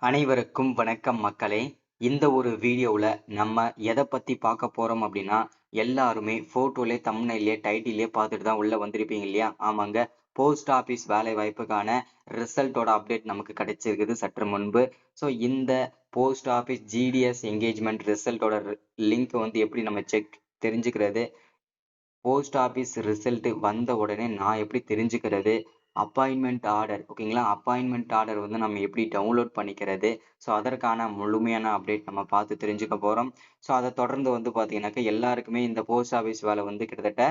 அனைவருக்கும் வணக்கம் மக்களே. இந்த ஒரு வீடியோவில் நம்ம எதை பற்றி பார்க்க போகிறோம் அப்படின்னா, எல்லாருமே ஃபோட்டோலே தம்ப்நெயிலே டைட்டிலே பார்த்துட்டு தான் உள்ளே வந்திருப்பீங்க இல்லையா? ஆமாங்க. போஸ்ட் ஆஃபீஸ் வேலை வாய்ப்புக்கான ரிசல்ட்டோட அப்டேட் நமக்கு கிடைச்சிருக்குது சற்று முன்பு. ஸோ இந்த போஸ்ட் ஆஃபீஸ் ஜிடிஎஸ் என்கேஜ்மெண்ட் ரிசல்ட்டோட லிங்க் வந்து எப்படி நம்ம தெரிஞ்சுக்கிறது, போஸ்ட் ஆஃபீஸ் ரிசல்ட் வந்த உடனே நான் எப்படி தெரிஞ்சுக்கிறது, அப்பாயின்மெண்ட் ஆர்டர் ஓகேங்களா, அப்பாயின்மெண்ட் ஆர்டர் வந்து நம்ம எப்படி டவுன்லோட் பண்ணிக்கிறது, ஸோ அதற்கான முழுமையான அப்டேட் நம்ம பார்த்து தெரிஞ்சுக்க போகிறோம். ஸோ அதை தொடர்ந்து வந்து பார்த்தீங்கன்னாக்கா எல்லாருக்குமே இந்த போஸ்ட் ஆஃபீஸ் வேலை வந்து கிட்டத்தட்ட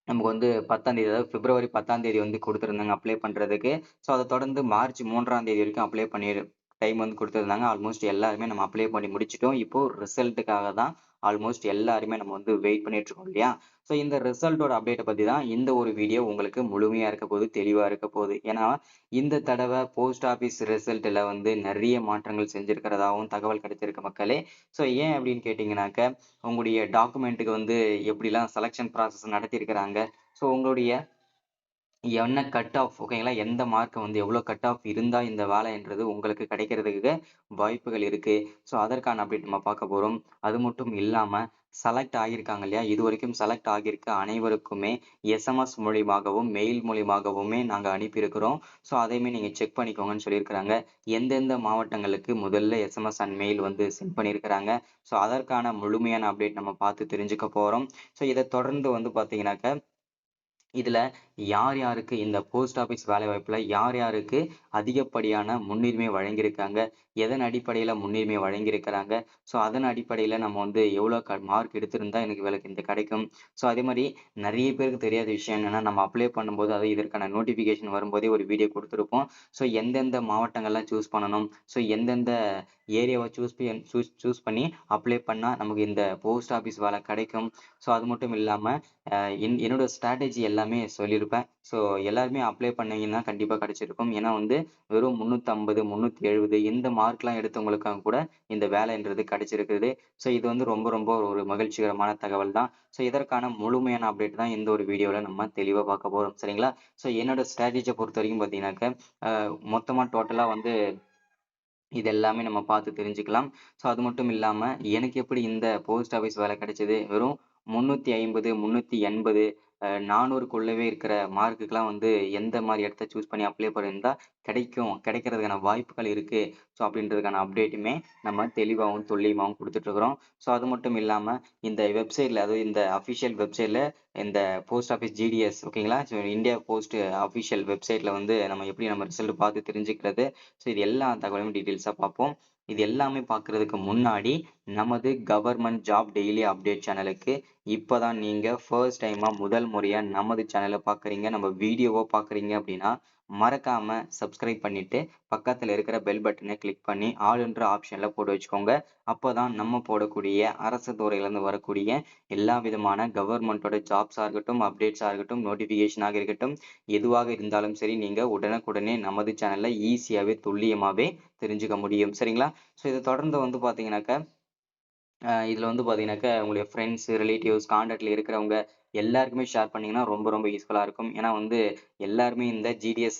நமக்கு வந்து 10ஆம் தேதி, அதாவது பிப்ரவரி 10ஆம் தேதி வந்து கொடுத்துருந்தாங்க அப்ளை பண்ணுறதுக்கு. ஸோ அதை தொடர்ந்து மார்ச் 3ஆம் தேதி வரைக்கும் அப்ளை பண்ணி டைம் வந்து கொடுத்துருந்தாங்க. ஆல்மோஸ்ட் எல்லாருமே நம்ம அப்ளை பண்ணி முடிச்சிட்டோம். இப்போ ரிசல்ட்டுக்காக தான் ஆல்மோஸ்ட் எல்லாருமே நம்ம வந்து வெயிட் பண்ணிட்டு இருக்கோம் இல்லையா? ஸோ இந்த ரிசல்ட்டோட அப்டேட்டை பற்றி தான் இந்த ஒரு வீடியோ உங்களுக்கு முழுமையாக இருக்க போகுது, தெளிவாக இருக்க போகுது. ஏன்னா இந்த தடவை போஸ்ட் ஆஃபீஸ் ரிசல்ட்டில் வந்து நிறைய மாற்றங்கள் செஞ்சிருக்கிறதாகவும் தகவல் கிடைச்சிருக்கு மக்களே. ஸோ ஏன் அப்படின்னு கேட்டிங்கனாக்க, உங்களுடைய டாக்குமெண்ட்டுக்கு வந்து எப்படிலாம் செலெக்ஷன் ப்ராசஸ் நடத்தியிருக்கிறாங்க, ஸோ உங்களுடைய என்ன கட் ஆஃப் ஓகேங்களா, எந்த மார்க் வந்து எவ்வளோ கட் ஆஃப் இருந்தால் இந்த வேலைன்றது உங்களுக்கு கிடைக்கிறதுக்கு வாய்ப்புகள் இருக்குது. ஸோ அதற்கான அப்டேட் நம்ம பார்க்க போகிறோம். அது மட்டும் இல்லாமல் செலக்ட் ஆகியிருக்காங்க இல்லையா, இது வரைக்கும் செலக்ட் ஆகியிருக்க அனைவருக்குமே எஸ்எம்எஸ் மூலியமாகவும் மெயில் மூலியமாகவுமே நாங்கள் அனுப்பியிருக்கிறோம். ஸோ அதையுமே நீங்கள் செக் பண்ணிக்கோங்கன்னு சொல்லியிருக்கிறாங்க. எந்தெந்த மாவட்டங்களுக்கு முதல்ல எஸ்எம்எஸ் அண்ட் மெயில் வந்து சென்ட் பண்ணியிருக்கிறாங்க, ஸோ அதற்கான முழுமையான அப்டேட் நம்ம பார்த்து தெரிஞ்சுக்க போகிறோம். ஸோ இதை தொடர்ந்து வந்து பார்த்தீங்கன்னாக்க, இதுல யார் யாருக்கு இந்த போஸ்ட் ஆஃபீஸ் வேலைவாய்ப்புல யார் யாருக்கு அதிகப்படியான முன்னுரிமை வழங்கியிருக்காங்க, எதன் அடிப்படையில முன்னுரிமை வழங்கியிருக்கிறாங்க, ஸோ அதன் அடிப்படையில நம்ம வந்து எவ்வளோ மார்க் எடுத்திருந்தா எனக்கு வேலைக்கு இந்த கிடைக்கும். ஸோ அதே மாதிரி நிறைய பேருக்கு தெரியாத விஷயம் என்னன்னா, நம்ம அப்ளை பண்ணும்போது அது இதற்கான நோட்டிஃபிகேஷன் வரும்போதே ஒரு வீடியோ கொடுத்துருப்போம். ஸோ எந்தெந்த மாவட்டங்கள்லாம் சூஸ் பண்ணணும், ஸோ எந்தெந்த ஏரியாவை சூஸ் பண்ணி அப்ளை பண்ணா நமக்கு இந்த போஸ்ட் ஆஃபீஸ் வேலை கிடைக்கும். ஸோ அது மட்டும் இல்லாம என்னோட ஸ்ட்ராட்டஜி எல்லாமே சொல்லியிருப்பேன். ஸோ எல்லாருமே அப்ளை பண்ணீங்கன்னா கண்டிப்பா கிடைச்சிருக்கும். ஏன்னா வந்து வெறும் 350, 370 இந்த மார்க்லாம் எடுத்தவங்களுக்காக கூட இந்த வேலைன்றது கிடைச்சிருக்குது. ஸோ இது வந்து ரொம்ப ரொம்ப ஒரு மகிழ்ச்சிகரமான தகவல் தான். ஸோ இதற்கான முழுமையான அப்டேட் தான் இந்த ஒரு வீடியோல நம்ம தெளிவா பார்க்க போறோம். சரிங்களா? ஸோ என்னோட ஸ்ட்ராட்டஜிய பொறுத்தவரைக்கும் பார்த்தீங்கன்னாக்க, மொத்தமா டோட்டலா வந்து இது எல்லாமே நம்ம பார்த்து தெரிஞ்சுக்கலாம். ஸோ அது மட்டும் இல்லாம, எனக்கு எப்படி இந்த போஸ்ட் ஆஃபீஸ் வேலை கிடைச்சது, வெறும் 350, 380 400க்குள்ளவே இருக்கிற மார்க்குக்குலாம் வந்து எந்த மாரி இடத்த சூஸ் பண்ணி அப்ளை பண்ணியிருந்தா கிடைக்கிறதுக்கான வாய்ப்புகள் இருக்கு. ஸோ அப்படின்றதுக்கான அப்டேட்டுமே நம்ம தெளிவாவும், துல்லியமாவும் குடுத்துட்டுருக்குறோம். ஸோ அது மட்டும் இல்லாம, இந்த வெப்சைட்ல, அதாவது இந்த அஃபிஷியல் வெப்சைட்ல இந்த போஸ்ட் ஆஃபீஸ் ஜிடிஎஸ் ஓகேங்களா? ஸோ இந்தியா போஸ்ட் அஃபிஷியல் வெப்சைட்ல வந்து நம்ம எப்படி நம்ம ரிசல்ட் பார்த்து தெரிஞ்சுக்கிறது, ஸோ இது எல்லா தகவலும் டீட்டெயில்ஸா பார்ப்போம். இது எல்லாமே பார்க்கறதுக்கு முன்னாடி, நமது கவர்மெண்ட் ஜாப் டெய்லி அப்டேட் சேனலுக்கு இப்பதான் நீங்க ஃபர்ஸ்ட் டைமா முதல் முறையா நமது சேனல பார்க்குறீங்க, நம்ம வீடியோவ பார்க்குறீங்க அப்படின்னா, மறக்காம சப்ஸ்கிரைப் பண்ணிட்டு, பக்கத்துல இருக்கிற பெல் பட்டனை கிளிக் பண்ணி ஆல்ன்ற ஆப்ஷன்ல போட்டு வச்சுக்கோங்க. அப்பதான் நம்ம போடக்கூடிய அரசு துறையிலிருந்து வரக்கூடிய எல்லா விதமான கவர்மெண்ட்டோட ஜாப்ஸா இருக்கட்டும், அப்டேட்ஸா இருக்கட்டும், நோட்டிஃபிகேஷனாக இருக்கட்டும், எதுவாக இருந்தாலும் சரி, நீங்க உடனுக்குடனே நமது சேனல்ல ஈஸியாவே, துல்லியமாவே தெரிஞ்சுக்க முடியும். சரிங்களா? ஸோ இத தொடர்ந்து வந்து பார்த்தீங்கன்னாக்க, இதுல வந்து பார்த்தீங்கன்னாக்க, உங்களுடைய ஃப்ரெண்ட்ஸ், ரிலேட்டிவ்ஸ், கான்டாக்ட்ல இருக்கிறவங்க எல்லாருக்குமே ஷேர் பண்ணீங்கன்னா ரொம்ப ரொம்ப யூஸ்ஃபுல்லா இருக்கும். ஏன்னா வந்து எல்லாருமே இந்த ஜிடிஎஸ்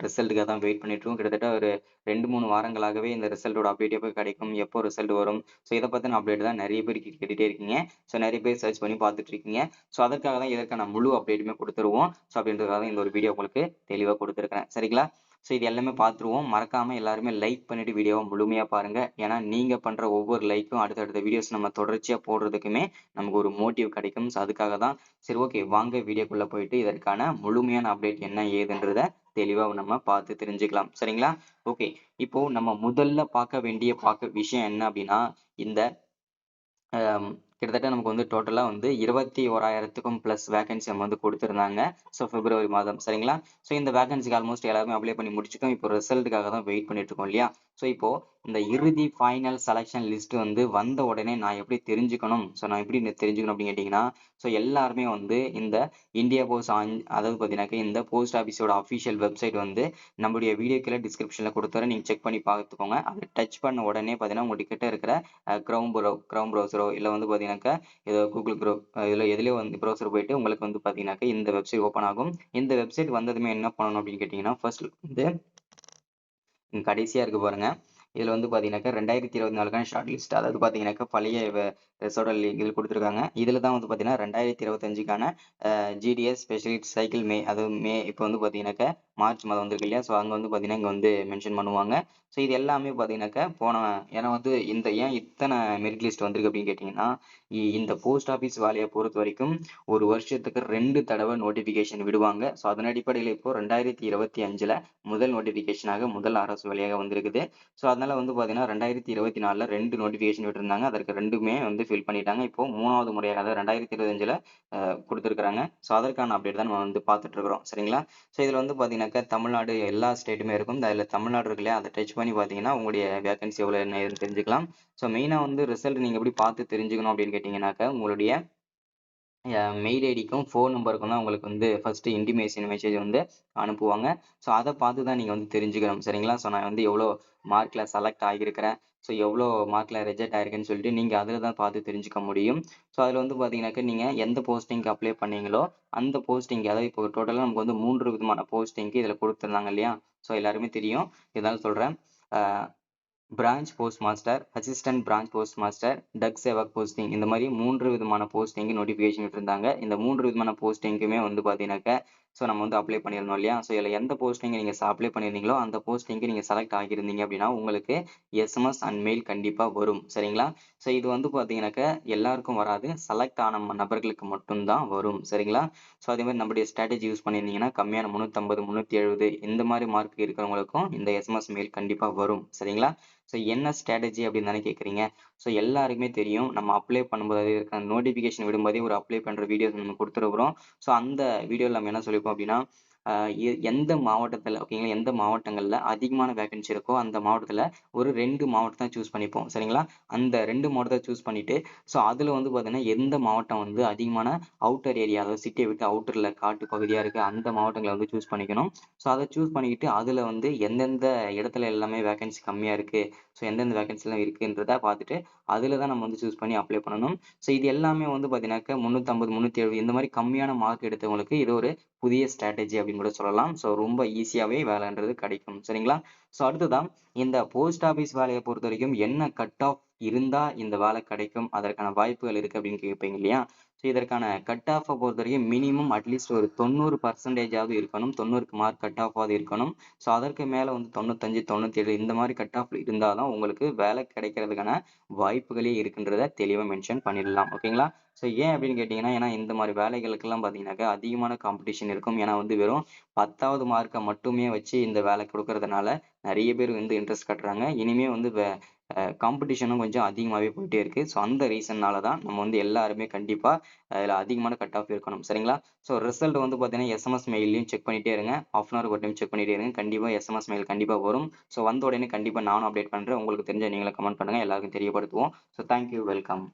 ரிசல்ட்டுக்காக தான் வெயிட் பண்ணிட்டு இருக்கோம். கிட்டத்தட்ட ஒரு 2, 3 வாரங்களாகவே இந்த ரிசல்ட்டோட அப்டேட் எப்போ கிடைக்கும்? எப்போ ரிசல்ட் வரும்? ஸோ இத பத்தின அப்டேட் தான் நெறைய பேர் கேட்டுட்டே இருக்கீங்க. ஸோ நெறைய பேர் சர்ச் பண்ணி பார்த்துட்டு இருக்கீங்க. ஸோ அதற்காக தான் இதற்கான முழு அப்டேட்டுமே குடுத்துருவோம். ஸோ அப்படின்றதுக்காக தான் இந்த ஒரு வீடியோ உங்களுக்கு தெளிவா குடுத்துருக்கிறேன். சரிங்களா? ஸோ இது எல்லாமே பார்த்துருவோம். மறக்காம எல்லாருமே லைக் பண்ணிட்டு வீடியோவ முழுமையா பாருங்க. ஏன்னா நீங்க பண்ற ஒவ்வொரு லைக்கும் அடுத்தடுத்த வீடியோஸ் நம்ம தொடர்ச்சியா போடுறதுக்குமே நமக்கு ஒரு மோட்டிவ் கிடைக்கும். ஸோ அதுக்காக தான். சரி, ஓகே, வாங்க வீடியோக்குள்ள போயிட்டு இதற்கான முழுமையான அப்டேட் என்ன ஏதுன்றத தெளிவா நம்ம பார்த்து தெரிஞ்சுக்கலாம். சரிங்களா? ஓகே. இப்போ நம்ம முதல்ல பார்க்க வேண்டிய விஷயம் என்ன அப்படின்னா, இந்த கிட்டத்தட்ட நமக்கு வந்து டோட்டலா வந்து 21,000க்கும் பிளஸ் வேக்கன்சி நம்ம வந்து குடுத்திருந்தாங்க. ஸோ பிப்ரவரி மாதம். சரிங்களா? ஸோ இந்த வேக்கன்சிக்கு ஆல்மோஸ்ட் எல்லாருமே அப்ளை பண்ணி முடிச்சுட்டோம். இப்போ ரிசல்ட்டுக்காக தான் வெயிட் பண்ணிட்டு இருக்கோம் இல்லையா? ஸோ இப்போ இந்த இறுதி ஃபைனல் செலக்ஷன் லிஸ்ட் வந்து வந்த உடனே நான் எப்படி தெரிஞ்சுக்கணும்? ஸோ நான் எப்படி தெரிஞ்சுக்கணும் அப்படின்னு கேட்டீங்கன்னா, ஸோ எல்லாருமே வந்து இந்த இந்தியா போஸ்ட் அதாவது பார்த்தீங்கன்னாக்க, இந்த போஸ்ட் ஆஃபீஸோட அஃபிஷியல் வெப்சைட் வந்து நம்முடைய வீடியோ கீழ டிஸ்கிரிப்ஷன்ல குடுத்துறேன். நீங்க செக் பண்ணி பார்த்துக்கோங்க. அத டச் பண்ண உடனே பார்த்தீங்கன்னா, உங்க கிட்ட இருக்கிற க்ரௌம் ப்ரௌசரோ இல்ல வந்து பார்த்தீங்கன்னாக்கா, ஏதோ கூகுள் இதுல எதுலயோ வந்து ப்ரௌசர் போயிட்டு உங்களுக்கு வந்து பார்த்தீங்கன்னாக்கா, இந்த வெப்சைட் ஓப்பன் ஆகும். இந்த வெப்சைட் வந்ததுமே என்ன பண்ணணும் அப்படின்னு கேட்டீங்கன்னா, ஃபர்ஸ்ட் வந்து கடைசியா இருக்கு பாருங்க. இதுல வந்து பார்த்தீங்கன்னாக்கா 2024க்கான ஷார்ட் லிஸ்ட். அதாவது பார்த்தீங்கன்னாக்கா பழைய ரிசோர்ட் இது குடுத்துருக்காங்க. இதுல தான் வந்து பார்த்தீங்கன்னா 2025க்கான ஜிடிஎஸ் ஸ்பெஷலிஸ்ட் சைக்கிள் மே அதுவும் இப்போ வந்து பார்த்தீங்கன்னாக்கா மார்ச் மாதம் வந்திருக்கு இல்லையா? ஸோ அங்க வந்து பார்த்தீங்கன்னா, இங்க வந்து மென்ஷன் பண்ணுவாங்க. ஸோ இது எல்லாமே பார்த்தீங்கன்னாக்கா ஏன்னா வந்து ஏன் இத்தன மெரிட் லிஸ்ட் வந்திருக்கு அப்படின்னு கேட்டீங்கன்னா, இந்த போஸ்ட் ஆஃபீஸ் வேலைய பொறுத்தவரைக்கும் ஒரு வருஷத்துக்கு 2 தடவ நோட்டிஃபிகேஷன் விடுவாங்க. ஸோ அதன் அடிப்படையில இப்போ 2025ல முதல் நோட்டிஃபிகேஷனாக முதல் அரசு வேலையாக வந்திருக்குது. ஸோ அதனால வந்து பார்த்தீங்கன்னா, 2024ல 2 நோட்டிஃபிகேஷன் விட்டிருந்தாங்க. அதற்கு 2மே வந்து ஃபில் பண்ணிட்டாங்க. இப்போ 3வது முறையாக அதாவது 2025ல குடுத்துருக்காங்க. ஸோ அதற்கான அப்டேட் தான் நம்ம வந்து பார்த்துட்டு இருக்கிறோம். சரிங்களா? ஸோ இதுல வந்து பார்த்தீங்கன்னாக்கா, தமிழ்நாடு எல்லா ஸ்டேட்டுமே இருக்கும். அதுல தமிழ்நாடு இருக்கு இல்லையா? அத டச் பண்ணி பார்த்தீங்கன்னா, உங்களுடைய வேக்கன்சி எவ்வளோ என்ன ஏதுன்னு தெரிஞ்சுக்கலாம். ஸோ மெயினா வந்து ரிசல்ட் நீங்க எப்படி பார்த்து தெரிஞ்சுக்கணும் அப்படின்னு கேட்டீங்கன்னாக்கா, உங்களுடைய மெயில் ஐடிக்கும், ஃபோன் நம்பருக்கும் தான் உங்களுக்கு வந்து ஃபர்ஸ்ட்டு இன்டிமேஷன் மெசேஜ் வந்து அனுப்புவாங்க. ஸோ அத பார்த்து தான் நீங்க வந்து தெரிஞ்சுக்கணும். சரிங்களா? ஸோ நான் வந்து எவ்வளோ மார்க்ல செலக்ட் ஆகியிருக்கிறேன். ஸோ எவ்வளோ மார்க்ல ரிஜெக்ட் ஆயிருக்கேன்னு சொல்லிட்டு நீங்க அதில தான் பார்த்து தெரிஞ்சுக்க முடியும். ஸோ அதில வந்து பார்த்தீங்கன்னாக்கா, நீங்க எந்த போஸ்டிங்க்கு அப்ளை பண்ணீங்களோ, அந்த போஸ்டிங் அதாவது இப்போ டோட்டலா நமக்கு வந்து 3 விதமான போஸ்டிங்க்கு இதில குடுத்துருந்தாங்க இல்லையா? ஸோ எல்லாருமே தெரியும். இருந்தாலும் சொல்றேன். A branch post master, assistant branch post master, Dak Sevak posting இந்த மாரி 3 விதமான போஸ்டிங்க்கு நோட்டிஃபிகேஷன் விட்டிருந்தாங்க. இந்த 3 விதமான போஸ்டிங்க்குமே வந்து பார்த்தீங்கன்னாக்கா, ஸோ நம்ம வந்து அப்ளை பண்ணியிருந்தோம் இல்லையா? ஸோ இதுல எந்த போஸ்டிங் நீங்க அப்ளை பண்ணியிருந்தீங்களோ, அந்த போஸ்டிங்க்கு நீங்க செலக்ட் ஆகியிருந்தீங்க அப்படின்னா, உங்களுக்கு எஸ்எம்எஸ் அண்ட் மெயில் கண்டிப்பா வரும். சரிங்களா? ஸோ இது வந்து பார்த்தீங்கன்னாக்கா, எல்லாருக்கும் வராது. செலக்ட் ஆன நபர்களுக்கு மட்டும் தான் வரும். சரிங்களா? ஸோ அதே மாரி நம்முடைய ஸ்ட்ராட்டஜி யூஸ் பண்ணியிருந்தீங்கன்னா, கம்மியான 350, 370 இந்த மாரி மார்க் இருக்கிறவங்களுக்கும் இந்த எஸ்எம்எஸ் மெயில் கண்டிப்பா வரும். சரிங்களா? ஸோ என்ன ஸ்ட்ராட்டஜி அப்படின்னு தானே கேட்குறீங்க. ஸோ எல்லாருக்குமே தெரியும். நம்ம அப்ளை பண்ணும்போது அதுக்கான நோட்டிஃபிகேஷன் விடும்போதே ஒரு அப்ளை பண்ற வீடியோஸ் நம்ம குடுத்துருக்குறோம். ஸோ அந்த வீடியோல நம்ம என்ன சொல்லியிருப்போம் அப்படின்னா, அ எந்த மாவட்டத்தில ஓகேங்களா, எந்த மாவட்டங்கள்ல அதிகமான வேக்கன்சி இருக்கோ, அந்த மாவட்டத்தில ஒரு 2 மாவட்டம் தான் சூஸ் பண்ணிப்போம். சரிங்களா? அந்த 2 மாவட்டத்த சூஸ் பண்ணிட்டு, ஸோ அதில வந்து பார்த்தீங்கன்னா, எந்த மாவட்டம் வந்து அதிகமான அவுட்டர் ஏரியா அதாவது சிட்டிய விட்டு அவுட்டர்ல காட்டு பகுதியா இருக்கு, அந்த மாவட்டங்கள வந்து சூஸ் பண்ணிக்கணும். ஸோ அத சூஸ் பண்ணிக்கிட்டு, அதில வந்து எந்தெந்த இடத்துல எல்லாமே வேக்கன்சி கம்மியா இருக்கு, ஸோ எந்தெந்த வேக்கன்சிலாம் இருக்குன்றத பார்த்துட்டு, அதில தான் நம்ம வந்து சூஸ் பண்ணி அப்ளை பண்ணணும். ஸோ இது எல்லாமே வந்து பார்த்தீங்கன்னாக்கா 350, 370 இந்த மாரி கம்மியான மார்க் எடுத்தவங்களுக்கு இது ஒரு புதிய ஸ்ட்ராட்டஜி அப்படின்னு கூட சொல்லலாம். ஸோ ரொம்ப ஈஸியாவே வேலைன்றது கிடைக்கும். சரிங்களா? ஸோ அடுத்ததா இந்த போஸ்ட் ஆஃபீஸ் வேலைய பொறுத்தவரைக்கும் என்ன கட் ஆஃப் இருந்தா இந்த வேலை கிடைக்கும், அதற்கான வாய்ப்புகள் இருக்கு அப்படின்னு கேட்பீங்க இல்லையா? ஸோ இதற்கான கட் ஆஃப்ப பொறுத்தவரைக்கும் மினிமம் அட்லீஸ்ட் ஒரு 90% இருக்கணும். 90க்கு மார்க் கட் ஆஃப் ஆவது இருக்கணும். ஸோ அதற்கு மேல வந்து 95, 97 இந்த மாரி கட் ஆஃப் இருந்தா தான் உங்களுக்கு வேலை கிடைக்கிறதுக்கான வாய்ப்புகளே இருக்குன்றத தெளிவா மென்ஷன் பண்ணிடலாம். ஓகேங்களா? ஸோ ஏன் அப்படின்னு கேட்டீங்கன்னா, ஏன்னா இந்த மாரி வேலைகளுக்கெல்லாம் பார்த்தீங்கன்னாக்கா, அதிகமான காம்படிஷன் இருக்கும். ஏன்னா வந்து வெறும் 10வது மார்க்க மட்டுமே வச்சு இந்த வேலை குடுக்கறதுனால, நெறைய பேர் வந்து இன்ட்ரெஸ்ட் காட்டுறாங்க. இனிமே வந்து காம்படிஷனும் கொஞ்சம் அதிகமாவே போயிட்டே இருக்கு. ஸோ அந்த ரீசன்னால தான் நம்ம வந்து எல்லாருமே கண்டிப்பா அதுல அதிகமான கட் ஆஃப் இருக்கணும். சரிங்களா? ஸோ ரிசல்ட் வந்து பார்த்தீங்கன்னா, எஸ்எம்எஸ் மெயில்லயும் செக் பண்ணிட்டே இருங்க. ஹாஃப் அன் ஹவர்க்கு ஒரு டைம் செக் பண்ணிட்டே இருங்க. கண்டிப்பா எஸ்எம்எஸ் மெயில் கண்டிப்பா வரும். ஸோ வந்த உடனே கண்டிப்பா நானும் அப்டேட் பண்றேன். உங்களுக்கு தெரிஞ்சா நீங்களும் கமெண்ட் பண்ணுங்க. எல்லாருக்கும் தெரியப்படுத்துவோம். So thank you. வெல்கம்.